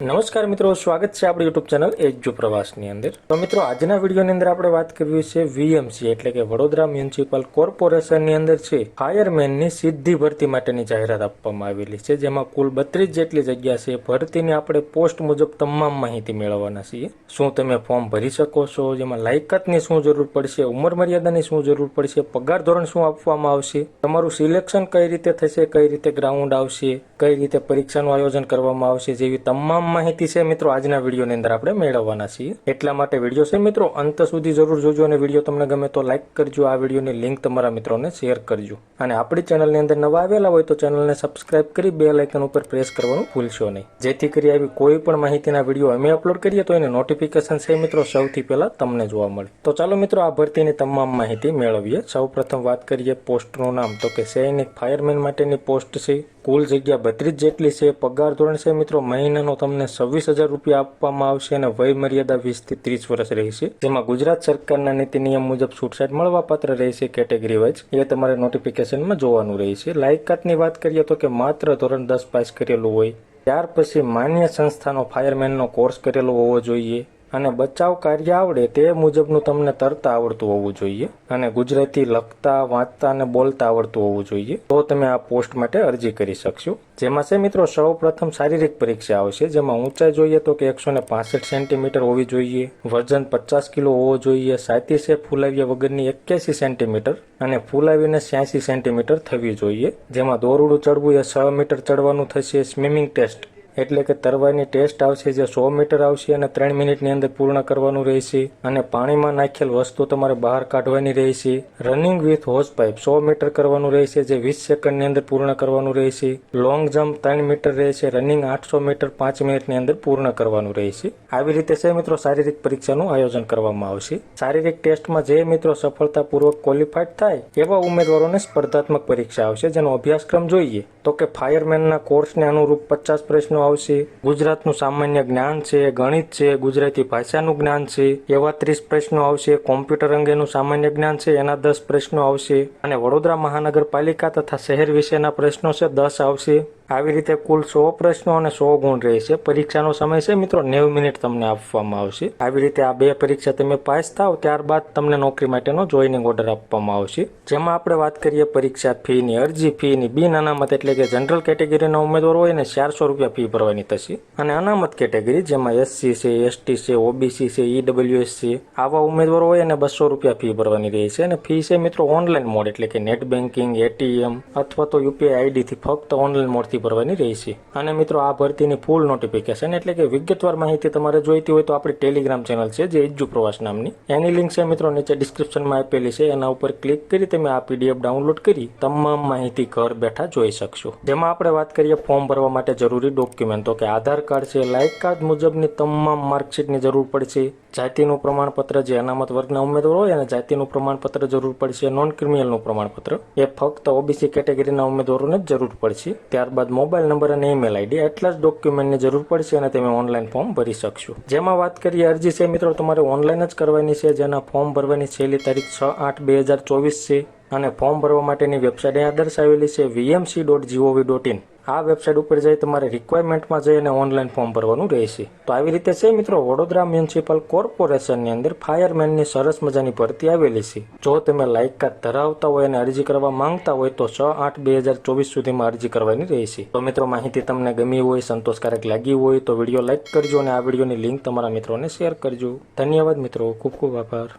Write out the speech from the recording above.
નમસ્કાર મિત્રો, સ્વાગત છે આપણી યુટ્યુબ ચેનલ એજ્યુ પ્રવાસની અંદર। તો મિત્રો, આજના વિડીયોની અંદર આપણે વાત કરવી છે વીએમસી એટલે કે વડોદરા મ્યુનિસિપલ કોર્પોરેશનની અંદર છે ફાયરમેનની સીધી ભરતી માટેની જાહેરાત આપવામાં આવેલી છે, જેમાં કુલ 32 જેટલી જગ્યા છે। ભરતીની આપણે પોસ્ટ મુજબ તમામ માહિતી મેળવવાના છીએ। શું તમે ફોર્મ ભરી શકો છો, જેમાં લાયકાતની શું જરૂર પડશે, ઉંમર મર્યાદાની શું જરૂર પડશે, પગાર ધોરણ શું આપવામાં આવશે, તમારું સિલેક્શન કઈ રીતે થશે, કઈ રીતે ગ્રાઉન્ડ આવશે, કઈ રીતે પરીક્ષાનું આયોજન કરવામાં આવશે, જેવી તમામ માહિતી છે મિત્રો આજના વિડીયોની અંદર આપણે મેળવવાના છીએ। એટલા માટે વિડીયો છે મિત્રો અંત સુધી જરૂર જોજો, અને વિડીયો તમને ગમે તો લાઈક કરજો, આ વિડીયોની લિંક તમારા મિત્રોને શેર કરજો, અને આપણી ચેનલની અંદર નવા આવેલા હોય તો ચેનલને સબસ્ક્રાઇબ કરી બેલ આઇકન ઉપર પ્રેસ કરવાનું ભૂલશો નહીં, જેથી કરી આવી કોઈ પણ માહિતીના વિડીયો અમે અપલોડ કરીએ તો એની નોટિફિકેશન છે મિત્રો સૌથી પહેલા તમને જોવા મળે। તો ચાલો મિત્રો આ ભરતીની તમામ માહિતી મેળવીએ। સૌપ્રથમ વાત કરીએ પોસ્ટનું નામ, તો કે સૈનિક ફાયરમેન માટેની પોસ્ટ છે। કુલ જગ્યા 32 જેટલી છે। પગાર ધોરણ છે મિત્રો મહિનાનો તમને 26,000 રૂપિયા આપવામાં આવશે, અને વય મર્યાદા 20 થી 30 વર્ષ રહેશે, જેમાં ગુજરાત સરકારના નીતિ નિયમ મુજબ છૂટછાટ મળવાપાત્ર રહેશે કેટેગરી વાઇઝ, એ તમારે નોટિફિકેશનમાં જોવાનું રહેશે। લાયકાતની વાત કરીએ તો કે માત્ર ધોરણ 10 પાસ કરેલું હોય, ત્યાર પછી માન્ય સંસ્થાનો ફાયરમેનનો કોર્સ કરેલો હોવો જોઈએ, અને બચાવ કાર્ય આવડે તે મુજબનું તમને તરતા આવડતું હોવું જોઈએ, અને ગુજરાતી લખતા વાંચતા અને બોલતા આવડતું હોવું જોઈએ, તો તમે આ પોસ્ટ માટે અરજી કરી શકશો। જેમાં છે મિત્રો સૌ પ્રથમ શારીરિક પરીક્ષા આવશે, જેમાં ઊંચાઈ જોઈએ તો કે 165 સેન્ટીમીટર હોવી જોઈએ, વજન 50 કિલો હોવો જોઈએ, છાતી છે ફૂલાવ્યા વગરની 81 સેન્ટીમીટર અને ફૂલાવીને 86 સેન્ટીમીટર થવી જોઈએ, જેમાં દોરડું ચડવું એ 6 મીટર ચડવાનું થશે। સ્વિમિંગ ટેસ્ટ એટલે કે તરવાની ટેસ્ટ આવશે, જે 100 મીટર આવશે અને 3 મિનિટની અંદર પૂર્ણ કરવાનું રહેશે, અને પાણીમાં નાખેલ વસ્તુ તમારે બહાર કાઢવાની રહેશે। રનિંગ વિથ હોસ પાઇપ 100 મીટર કરવાનું રહેશે, જે 20 સેકન્ડની અંદર પૂર્ણ કરવાનું રહેશે। લોંગ જમ્પ 3 મીટર રહેશે, રનિંગ 800 મીટર 5 મિનિટની અંદર પૂર્ણ કરવાનું રહેશે। આવી રીતે છે મિત્રો શારીરિક પરીક્ષાનું આયોજન કરવામાં આવશે। શારીરિક ટેસ્ટમાં જે મિત્રો સફળતાપૂર્વક ક્વોલિફાઈડ થાય એવા ઉમેદવારોને સ્પર્ધાત્મક પરીક્ષા આવશે, જેનો અભ્યાસક્રમ જોઈએ તો કે ફાયરમેનના કોર્સને અનુરૂપ 50 પ્રશ્નો આવશે। ગુજરાતનું સામાન્ય જ્ઞાન છે, ગણિત છે, ગુજરાતી ભાષાનું જ્ઞાન છે એવા 30 પ્રશ્નો આવશે। કોમ્પ્યુટર અંગેનું સામાન્ય જ્ઞાન છે એના 10 પ્રશ્નો આવશે, અને વડોદરા મહાનગરપાલિકા તથા શહેર વિશેના પ્રશ્નો છે 10 આવશે। આવી રીતે કુલ 100 પ્રશ્નો અને 100 ગુણ રહેશે। પરીક્ષાનો સમય છે મિત્રો 90 મિનિટ તમને આપવામાં આવશે। આવી રીતે આ બે પરીક્ષા તમે પાસ થાવ ત્યારબાદ તમને નોકરી માટેનો જોઈનિંગ ઓર્ડર આપવામાં આવશે। જેમાં આપણે વાત કરીએ પરીક્ષા ફીની, અરજી ફીની, બિન અનામત એટલે કે જનરલ કેટેગરીના ઉમેદવાર હોય ને 400 રૂપિયા ફી ભરવાની થશે, અને અનામત કેટેગરી જેમાં એસસી છે, એસટી છે, ઓબીસી છે, ઈડબ્લ્યુએસ છે, આવા ઉમેદવારો હોય અને 200 રૂપિયા ફી ભરવાની રહેશે। અને ફી છે મિત્રો ઓનલાઈન મોડ એટલે કે નેટ બેન્કિંગ, એટીએમ અથવા તો યુપીઆઈ આઈડી થી ફક્ત ઓનલાઈન મોડથી ભરવાની રહેશે। અને મિત્રો આ ભરતીની ફૂલ નોટિફિકેશન એટલે કે વિગતવાર માહિતી તમારે જોઈતી હોય તો આપણી ટેલિગ્રામ ચેનલ છે જે એજ્યુ પ્રવાસ નામની, એની લિંક છે મિત્રો નીચે ડિસ્ક્રિપ્શનમાં આપેલી છે, એના ઉપર ક્લિક કરી તમે આ પીડીએફ ડાઉનલોડ કરી તમામ માહિતી ઘર બેઠા જોઈ શકશો। જેમાં આપણે વાત કરીએ ફોર્મ ભરવા માટે જરૂરી ડોક્યુમેન્ટ, તો કે આધાર કાર્ડ છે, લાયકાત મુજબની તમામ માર્કશીટની જરૂર પડશે, જાતિનું પ્રમાણપત્ર જે અનામત વર્ગના ઉમેદવાર હોય અને જાતિનું પ્રમાણપત્ર જરૂર પડશે, નોન ક્રિમિનલનું પ્રમાણપત્ર એ ફક્ત ઓબીસી કેટેગરીના ઉમેદવારોને જ જરૂર પડશે। ત્યારબાદ મોબાઈલ નંબર અને ઈમેલ આઈડી એટલા જ ડોક્યુમેન્ટની જરૂર પડશે, અને તમે ઓનલાઈન ફોર્મ ભરી શકશો। જેમાં વાત કરીએ અરજી છે મિત્રો તમારે ઓનલાઈન જ કરવાની છે, જેના ફોર્મ ભરવાની છેલ્લી તારીખ 6/8/2024 છે, અને ફોર્મ ભરવા માટેની વેબસાઇટ અહીંયા દર્શાવેલી છે vmc.gov.in। આ વેબસાઇટ ઉપર જઈ તમારે રિક્વાયરમેન્ટમાં જઈને ઓનલાઈન ફોર્મ ભરવાનું રહેશે। તો આવી રીતે છે મિત્રો વડોદરા મ્યુનિસિપલ કોર્પોરેશનની અંદર ફાયરમેનની સરસ મજાની ભરતી આવેલી છે। જો તમે લાયકાત ધરાવતા હોય અને અરજી કરવા માંગતા હોય તો 6/8/2024 સુધીમાં અરજી કરવાની રહેશે। તો મિત્રો માહિતી તમને ગમી હોય, સંતોષકારક લાગી હોય તો વિડીયો લાઈક કરજો, અને આ વિડીયોની લિંક તમારા મિત્રોને શેર કરજો। ધન્યવાદ મિત્રો, ખૂબ ખૂબ આભાર।